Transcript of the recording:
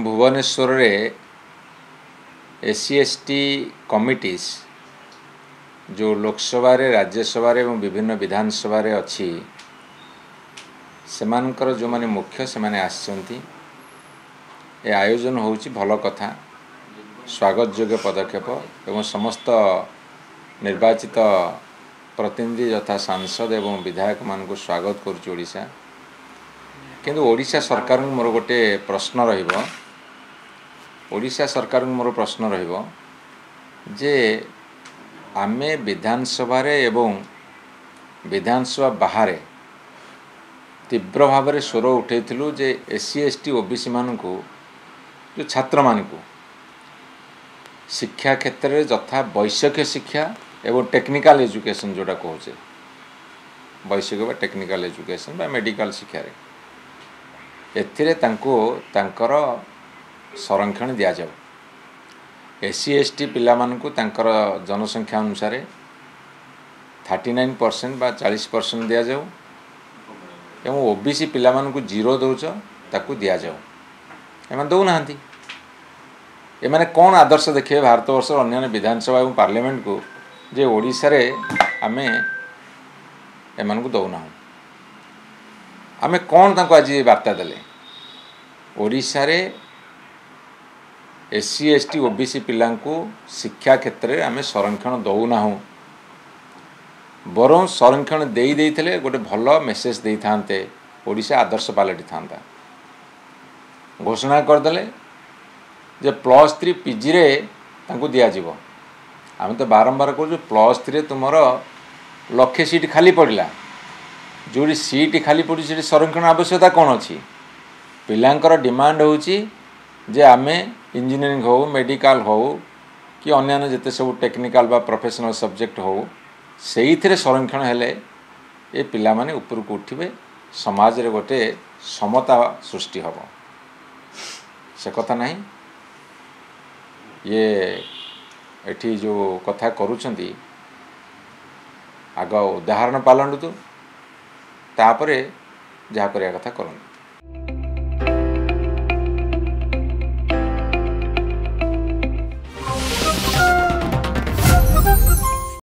भुवनेश्वर रे SC ST committees जो लोकसभा रे राज्यसभा रे एवं विभिन्न विधानसभा रे अच्छी सेमानकर जो माने मुख्य से माने आसचंती ए आयोजन होउची भल कथा स्वागत योग्य पदक्षेप एवं समस्त निर्वाचित प्रतिनिधि यथा सांसद एवं विधायक मान को स्वागत करुच्ची ओडिशा किंतु ओडिशा सरकार मोर गोटे प्रश्न रहिबो ओडिशा सरकार मोर प्रश्न रहिबो जे आमे विधानसभा रे एवं विधानसभा बाहर तीव्र भाव में स्वर उठेइथिलु जे एससी एसटी ओबीसी मानकु जो छात्र मानकु शिक्षा क्षेत्र में यथा वैषयिक शिक्षा एवं टेक्निकल एजुकेशन जोटा कहूचे वैषयिक बा टेक्निकल एजुकेशन बा मेडिकल शिक्षा रे एथिरे तांको तांकर संरक्षण दिया जाऊ एससी एसटी पिला मानकु तांकर जनसंख्या अनुसार 39% बा 40% दिया जाऊ एवं ओबीसी पिला मानकु 0 दउच ताकू दिया जाऊ एमान दउ नाहंती एमाने कोन आदर्श देखिए भारत वर्ष अन्य विधानसभा एवं पार्लियामेंट को जे ओडिसा रे आमे एमान को दउ ना आमे कोन तांको आज वार्ता देले ओडिसा रे एससी एसटी ओबीसी पिलांको शिक्षा क्षेत्र में आमे संरक्षण दउ ना बरं संरक्षण देई देइथिले गोटे भल मेसेज देई थांते ओडिशा आदर्श पालटी थांता घोषणा कर देले जे +3 पीजी रे तांको दिया जीवो आमे तो बारंबार कहू +3 रे तुमर लक्षे सीट खाली पड़ला जोड़ी सीट खाली पड़ी से संरक्षण आवश्यकता कौन अच्छी पिलांकर डिमांड होची जे आमे इंजीनियरिंग हो मेडिकल हो कि अन्य जिते सब टेक्निकल बा प्रोफेशनल सब्जेक्ट हो से संरक्षण हेले ए पिला माने ऊपर को उठिबे समाज रे गोटे समता सृष्टि हबो से कथा नहीं ये एठी जो कथा करूछंती आग उदाहरण पालंडु तो तापरे जहा करिया कथा करन।